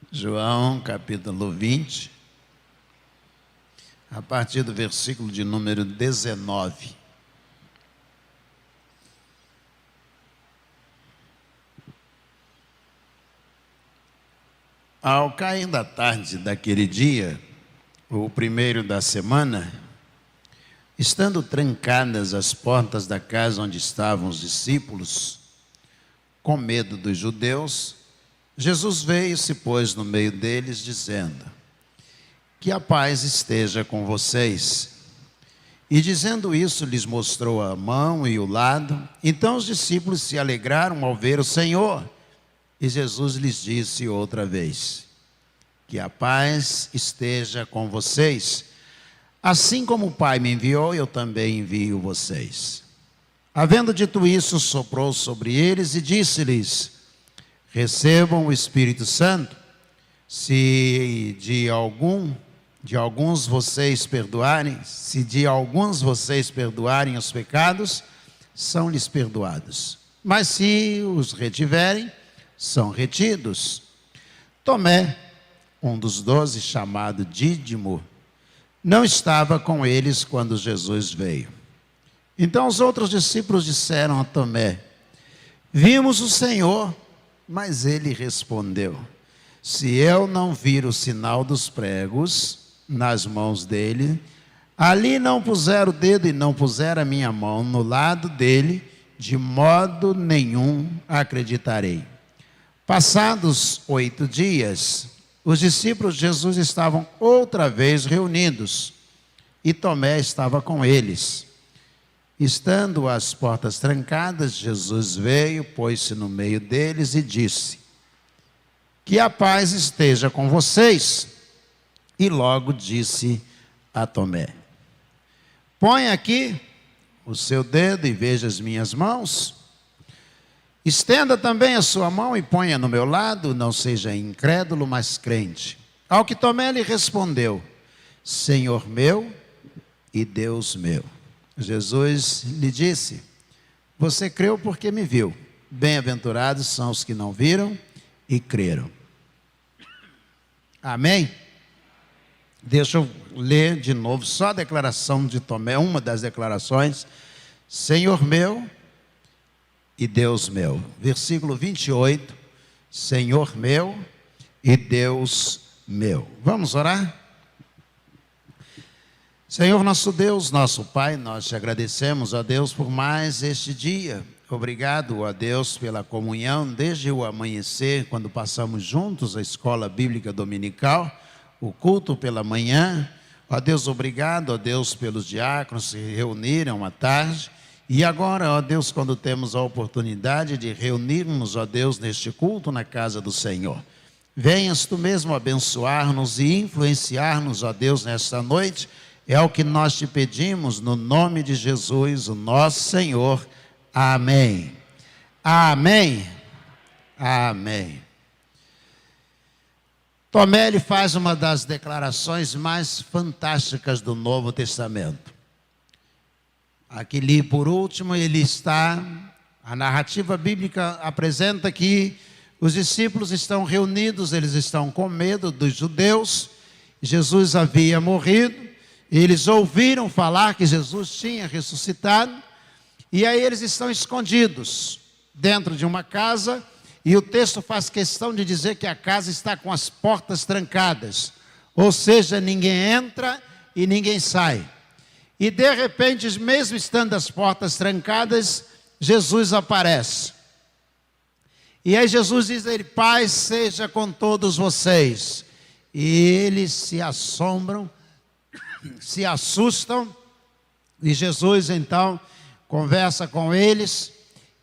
João, capítulo 20, a partir do versículo de número 19. Ao cair da tarde daquele dia, o primeiro da semana, estando trancadas as portas da casa onde estavam os discípulos, com medo dos judeus, Jesus veio e se pôs no meio deles, dizendo: que a paz esteja com vocês. E dizendo isso, lhes mostrou a mão e o lado. Então os discípulos se alegraram ao ver o Senhor. E Jesus lhes disse outra vez: que a paz esteja com vocês. Assim como o Pai me enviou, eu também envio vocês. Havendo dito isso, soprou sobre eles e disse-lhes: recebam o Espírito Santo. Se de alguns vocês perdoarem os pecados, são-lhes perdoados. Mas se os retiverem, são retidos. Tomé, um dos 12, chamado Dídimo, não estava com eles quando Jesus veio. Então os outros discípulos disseram a Tomé: vimos o Senhor. Mas ele respondeu: se eu não vir o sinal dos pregos nas mãos dele, ali não puser o dedo e não puser a minha mão no lado dele, de modo nenhum acreditarei. Passados 8 dias, os discípulos de Jesus estavam outra vez reunidos, e Tomé estava com eles. Estando as portas trancadas, Jesus veio, pôs-se no meio deles e disse: que a paz esteja com vocês. E logo disse a Tomé: põe aqui o seu dedo e veja as minhas mãos. Estenda também a sua mão e ponha no meu lado, não seja incrédulo, mas crente. Ao que Tomé lhe respondeu: Senhor meu e Deus meu. Jesus lhe disse: você creu porque me viu. Bem-aventurados são os que não viram e creram. Amém? Deixa eu ler de novo só a declaração de Tomé, uma das declarações. Senhor meu e Deus meu. Versículo 28. Senhor meu e Deus meu. Vamos orar? Senhor nosso Deus, nosso Pai, nós te agradecemos, ó Deus, por mais este dia. Obrigado, ó Deus, pela comunhão desde o amanhecer, quando passamos juntos a escola bíblica dominical, o culto pela manhã. Ó Deus, obrigado, ó Deus, pelos diáconos que se reuniram à tarde. E agora, ó Deus, quando temos a oportunidade de reunirmos, ó Deus, neste culto na casa do Senhor. Venhas tu mesmo abençoar-nos e influenciar-nos, ó Deus, nesta noite. É o que nós te pedimos no nome de Jesus, o nosso Senhor. Amém. Amém. Amém. Tomé, ele faz uma das declarações mais fantásticas do Novo Testamento. Aqui li por último, a narrativa bíblica apresenta que os discípulos estão reunidos, eles estão com medo dos judeus. Jesus havia morrido. Eles ouviram falar que Jesus tinha ressuscitado, e aí eles estão escondidos dentro de uma casa, e o texto faz questão de dizer que a casa está com as portas trancadas, ou seja, ninguém entra e ninguém sai. E de repente, mesmo estando as portas trancadas, Jesus aparece. E aí Jesus diz a ele: paz seja com todos vocês. E eles se assombram, se assustam, e Jesus então conversa com eles,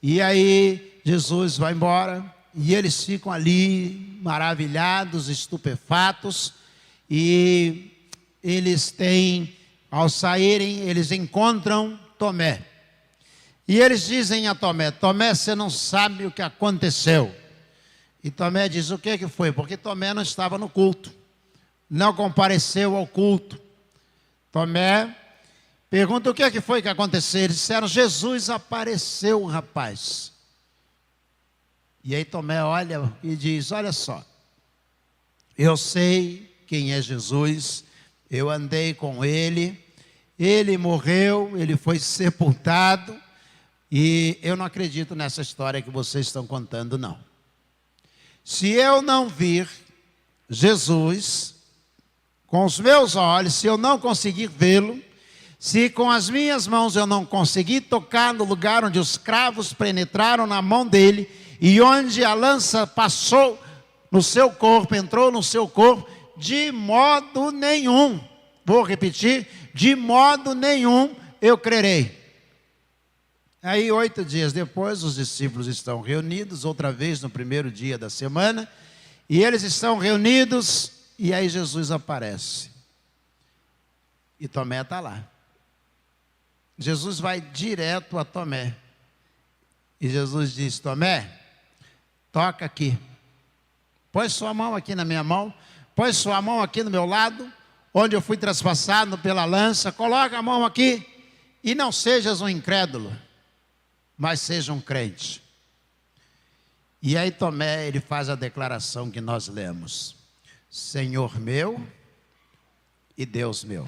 e aí Jesus vai embora, e eles ficam ali maravilhados, estupefatos, e ao saírem, eles encontram Tomé, e eles dizem a Tomé: Tomé, você não sabe o que aconteceu. E Tomé diz: o que foi? Porque Tomé não estava no culto, não compareceu ao culto. Tomé pergunta: o que foi que aconteceu? Eles disseram: Jesus apareceu, rapaz. E aí Tomé olha e diz: olha só, Eu sei quem é Jesus, eu andei com ele, ele morreu, ele foi sepultado, e eu não acredito nessa história que vocês estão contando, não. Se eu não vir Jesus com os meus olhos, se eu não conseguir vê-lo, se com as minhas mãos eu não conseguir tocar no lugar onde os cravos penetraram na mão dele, e onde a lança passou no seu corpo, entrou no seu corpo, de modo nenhum, vou repetir, de modo nenhum eu crerei. Aí 8 dias depois, os discípulos estão reunidos, outra vez no primeiro dia da semana, e eles estão reunidos, e aí Jesus aparece. E Tomé está lá. Jesus vai direto a Tomé. E Jesus diz: Tomé, toca aqui. Põe sua mão aqui na minha mão, põe sua mão aqui no meu lado, onde eu fui traspassado pela lança, coloca a mão aqui, e não sejas um incrédulo, mas seja um crente. E aí Tomé, ele faz a declaração que nós lemos: Senhor meu e Deus meu.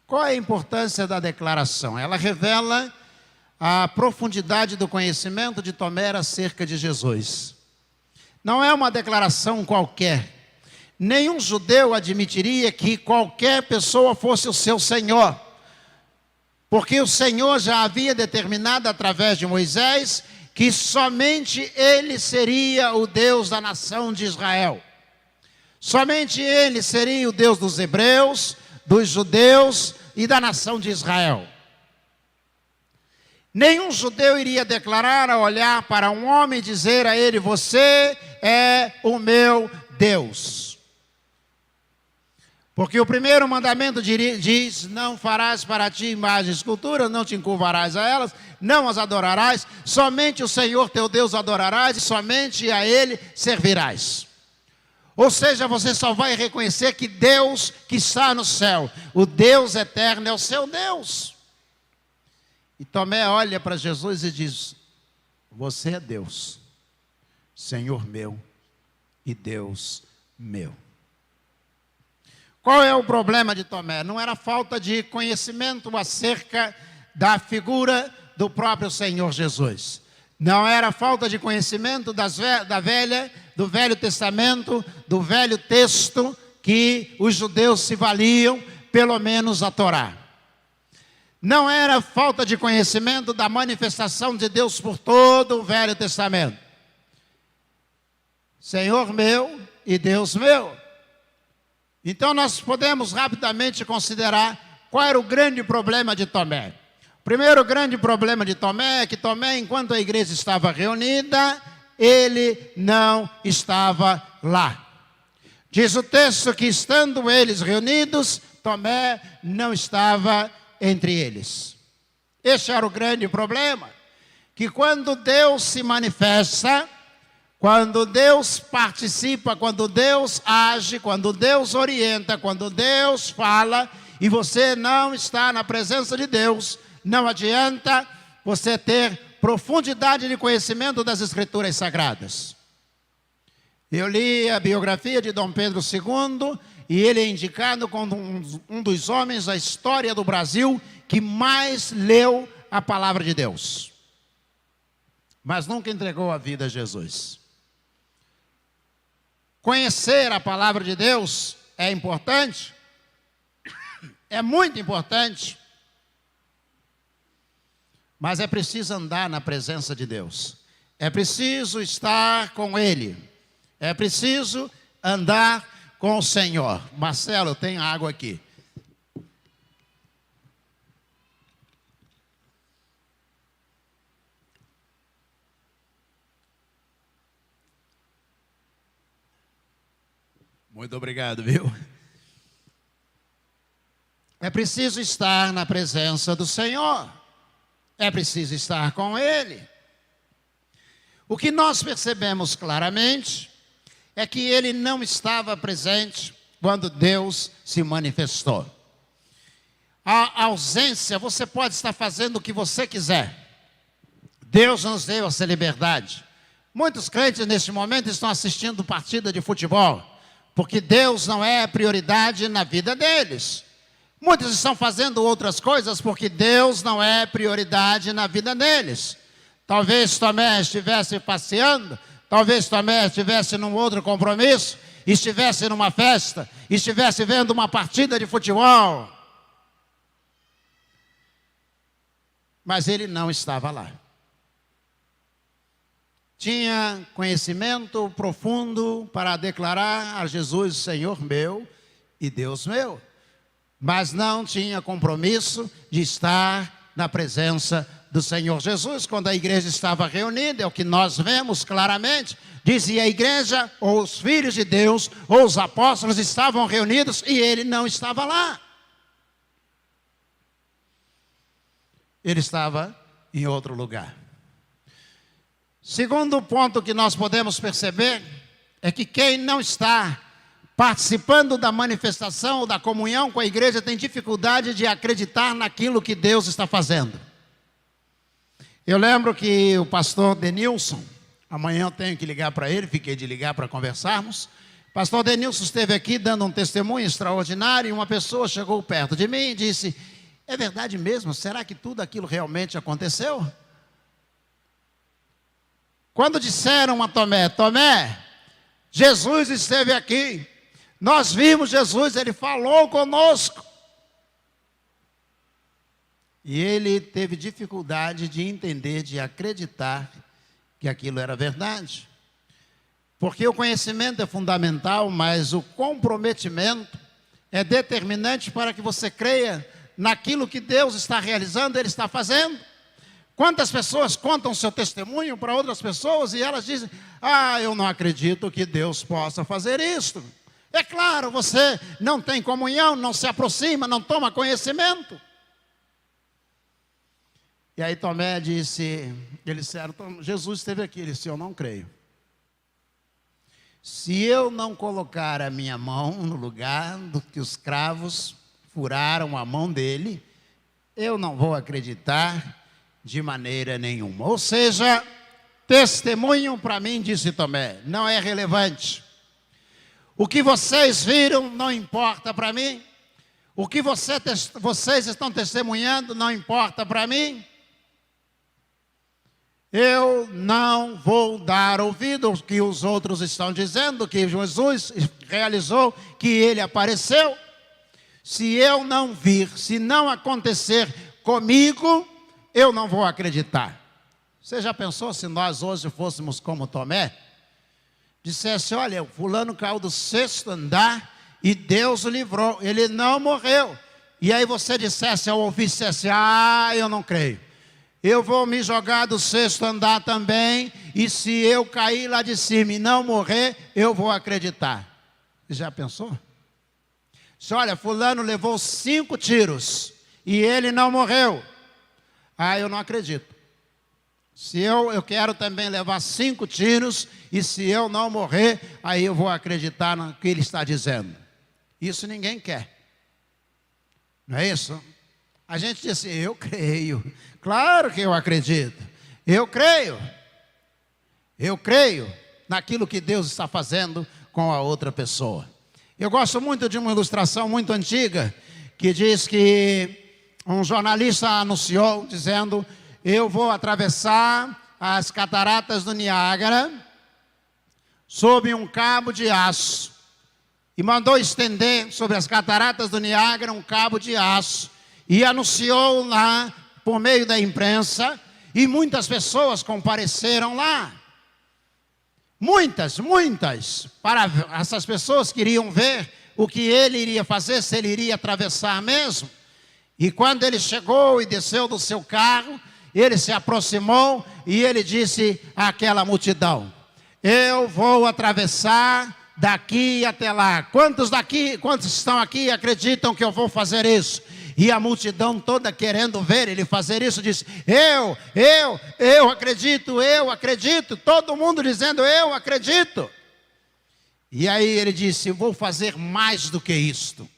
Qual é a importância da declaração? Ela revela a profundidade do conhecimento de Tomé acerca de Jesus. Não é uma declaração qualquer. Nenhum judeu admitiria que qualquer pessoa fosse o seu Senhor, porque o Senhor já havia determinado através de Moisés que somente Ele seria o Deus da nação de Israel. Somente Ele seria o Deus dos hebreus, dos judeus e da nação de Israel. Nenhum judeu iria declarar, a olhar para um homem e dizer a ele: você é o meu Deus. Porque o primeiro mandamento diz: não farás para ti imagem de escultura, não te encurvarás a elas, não as adorarás, somente o Senhor teu Deus adorarás e somente a Ele servirás. Ou seja, você só vai reconhecer que Deus que está no céu, o Deus eterno, é o seu Deus. E Tomé olha para Jesus e diz: você é Deus, Senhor meu e Deus meu. Qual é o problema de Tomé? Não era falta de conhecimento acerca da figura do próprio Senhor Jesus. Não era falta de conhecimento do Velho Testamento, do velho texto que os judeus se valiam, pelo menos a Torá. Não era falta de conhecimento da manifestação de Deus por todo o Velho Testamento. Senhor meu e Deus meu. Então nós podemos rapidamente considerar qual era o grande problema de Tomé. O primeiro grande problema de Tomé é que Tomé, enquanto a igreja estava reunida, ele não estava lá. Diz o texto que, estando eles reunidos, Tomé não estava entre eles. Este era o grande problema, que quando Deus se manifesta, quando Deus participa, quando Deus age, quando Deus orienta, quando Deus fala, e você não está na presença de Deus, não adianta você ter profundidade de conhecimento das Escrituras Sagradas. Eu li a biografia de Dom Pedro II, e ele é indicado como um dos homens da história do Brasil que mais leu a palavra de Deus, mas nunca entregou a vida a Jesus. Conhecer a palavra de Deus é importante, é muito importante, mas é preciso andar na presença de Deus, é preciso estar com Ele, é preciso andar com o Senhor. Marcelo, eu tenho água aqui. Muito obrigado, viu? É preciso estar na presença do Senhor. É preciso estar com Ele. O que nós percebemos claramente é que Ele não estava presente quando Deus se manifestou. A ausência, você pode estar fazendo o que você quiser. Deus nos deu essa liberdade. Muitos crentes neste momento estão assistindo partida de futebol, porque Deus não é prioridade na vida deles. Muitos estão fazendo outras coisas porque Deus não é prioridade na vida deles. Talvez Tomé estivesse passeando, talvez Tomé estivesse num outro compromisso, estivesse numa festa, estivesse vendo uma partida de futebol. Mas ele não estava lá. Tinha conhecimento profundo para declarar a Jesus, Senhor meu e Deus meu. Mas não tinha compromisso de estar na presença do Senhor Jesus. Quando a igreja estava reunida, é o que nós vemos claramente, dizia a igreja, ou os filhos de Deus, ou os apóstolos estavam reunidos e ele não estava lá. Ele estava em outro lugar. Segundo ponto que nós podemos perceber é que quem não está participando da manifestação ou da comunhão com a igreja tem dificuldade de acreditar naquilo que Deus está fazendo. Eu lembro que o pastor Denilson, amanhã eu tenho que ligar para ele, fiquei de ligar para conversarmos. O pastor Denilson esteve aqui dando um testemunho extraordinário e uma pessoa chegou perto de mim e disse: é verdade mesmo? Será que tudo aquilo realmente aconteceu? Quando disseram a Tomé: Tomé, Jesus esteve aqui, nós vimos Jesus, ele falou conosco. E ele teve dificuldade de entender, de acreditar que aquilo era verdade. Porque o conhecimento é fundamental, mas o comprometimento é determinante para que você creia naquilo que Deus está realizando, Ele está fazendo. Quantas pessoas contam seu testemunho para outras pessoas e elas dizem: ah, eu não acredito que Deus possa fazer isto. É claro, você não tem comunhão, não se aproxima, não toma conhecimento. E aí Tomé disse, eles disseram: Jesus esteve aqui. Ele disse: eu não creio. Se eu não colocar a minha mão no lugar do que os cravos furaram a mão dele, eu não vou acreditar de maneira nenhuma. Ou seja, testemunho para mim, disse Tomé, não é relevante. O que vocês viram não importa para mim. O que vocês estão testemunhando não importa para mim. Eu não vou dar ouvido ao que os outros estão dizendo, que Jesus realizou, que ele apareceu. Se eu não vir, se não acontecer comigo, eu não vou acreditar. Você já pensou se nós hoje fôssemos como Tomé? Dissesse: olha, o fulano caiu do 6º andar e Deus o livrou, ele não morreu. E aí você dissesse ao ouvir, dissesse: ah, eu não creio. Eu vou me jogar do 6º andar também, e se eu cair lá de cima e não morrer, eu vou acreditar. Você já pensou? Disse: olha, fulano levou 5 tiros e ele não morreu. Ah, eu não acredito. Se eu quero também levar 5 tiros, e se eu não morrer, aí eu vou acreditar no que ele está dizendo. Isso ninguém quer. Não é isso? A gente diz assim: eu creio. Claro que eu acredito. Eu creio. Eu creio naquilo que Deus está fazendo com a outra pessoa. Eu gosto muito de uma ilustração muito antiga, que diz que um jornalista anunciou, dizendo: eu vou atravessar as cataratas do Niágara sob um cabo de aço. E mandou estender sobre as cataratas do Niágara um cabo de aço. E anunciou lá, por meio da imprensa, e muitas pessoas compareceram lá. Muitas. Para essas pessoas queriam ver o que ele iria fazer, se ele iria atravessar mesmo. E quando ele chegou e desceu do seu carro, ele se aproximou e ele disse àquela multidão: eu vou atravessar daqui até lá. Quantos estão aqui e acreditam que eu vou fazer isso? E a multidão toda querendo ver ele fazer isso, disse: eu acredito. Todo mundo dizendo: eu acredito. E aí ele disse: vou fazer mais do que isto.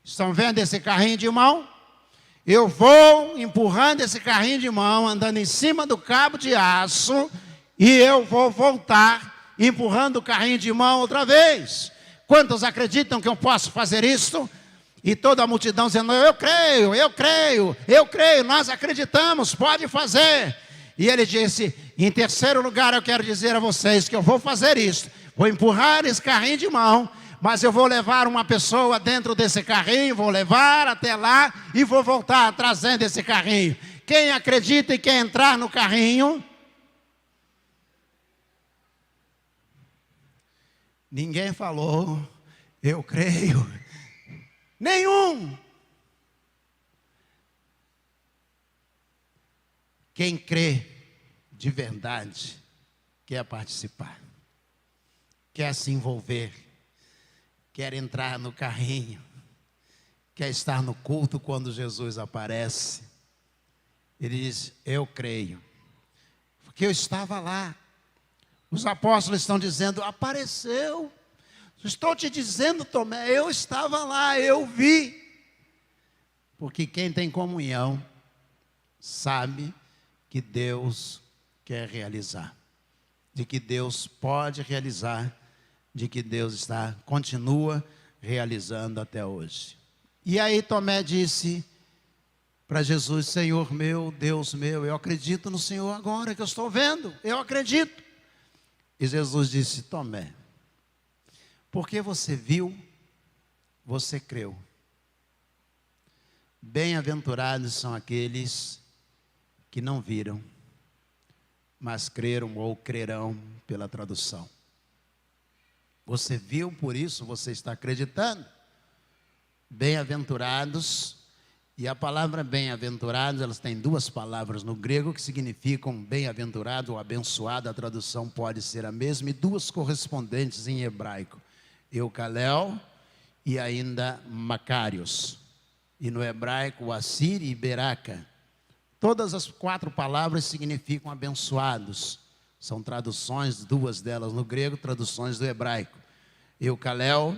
Estão vendo esse carrinho de mão? Eu vou empurrando esse carrinho de mão, andando em cima do cabo de aço, e eu vou voltar empurrando o carrinho de mão outra vez. Quantos acreditam que eu posso fazer isso? E toda a multidão dizendo, eu creio, eu creio, eu creio, nós acreditamos, pode fazer. E ele disse, em terceiro lugar eu quero dizer a vocês que eu vou fazer isso. Vou empurrar esse carrinho de mão, mas eu vou levar uma pessoa dentro desse carrinho, vou levar até lá e vou voltar trazendo esse carrinho. Quem acredita e quer entrar no carrinho? Ninguém falou, eu creio. Nenhum. Quem crê de verdade quer participar, quer se envolver, quer entrar no carrinho, quer estar no culto quando Jesus aparece. Ele diz, eu creio, porque eu estava lá. Os apóstolos estão dizendo, apareceu. Estou te dizendo, Tomé, eu estava lá, eu vi. Porque quem tem comunhão sabe que Deus quer realizar, de que Deus pode realizar, de que Deus continua realizando até hoje. E aí Tomé disse para Jesus, Senhor meu, Deus meu, eu acredito no Senhor agora que eu estou vendo, eu acredito. E Jesus disse, Tomé, porque você viu, você creu. Bem-aventurados são aqueles que não viram, mas creram ou crerão pela tradução. Você viu, por isso você está acreditando. Bem-aventurados, e a palavra bem-aventurados, elas têm duas palavras no grego que significam bem-aventurado ou abençoado, a tradução pode ser a mesma, e duas correspondentes em hebraico, eukalel e ainda macários, e no hebraico assir e beraca. Todas as quatro palavras significam abençoados, são traduções, duas delas no grego, traduções do hebraico. Eukalel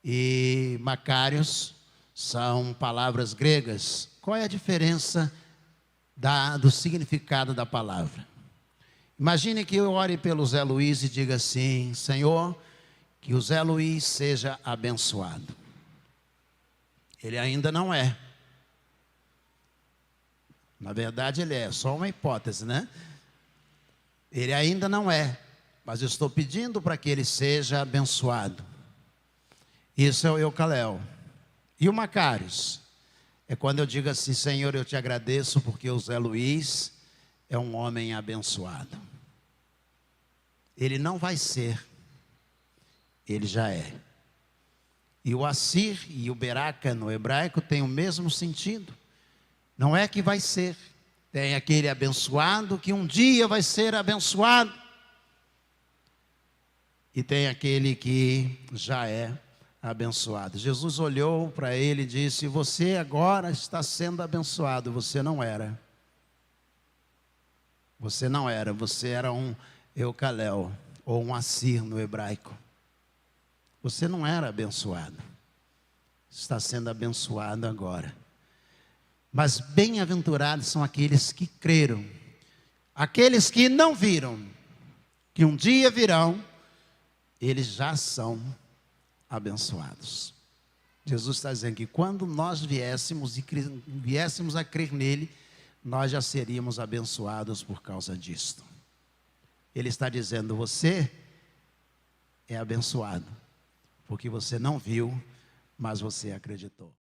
e macários são palavras gregas. Qual é a diferença do significado da palavra? Imagine que eu ore pelo Zé Luiz e diga assim, Senhor, que o Zé Luiz seja abençoado. Ele ainda não é. Na verdade ele é, só uma hipótese, né? Ele ainda não é, mas eu estou pedindo para que ele seja abençoado. Isso é o eukalel. E o macários? É quando eu digo assim, Senhor, eu te agradeço porque o Zé Luiz é um homem abençoado. Ele não vai ser, ele já é. E o assir e o beraca no hebraico tem o mesmo sentido. Não é que vai ser. Tem aquele abençoado que um dia vai ser abençoado. E tem aquele que já é abençoado. Jesus olhou para ele e disse, você agora está sendo abençoado, você não era. Você não era, você era um eukalel, ou um assir no hebraico. Você não era abençoado. Está sendo abençoado agora. Mas bem-aventurados são aqueles que creram. Aqueles que não viram, que um dia virão, eles já são abençoados. Jesus está dizendo que quando nós viéssemos a crer nele, nós já seríamos abençoados por causa disto. Ele está dizendo, você é abençoado, porque você não viu, mas você acreditou.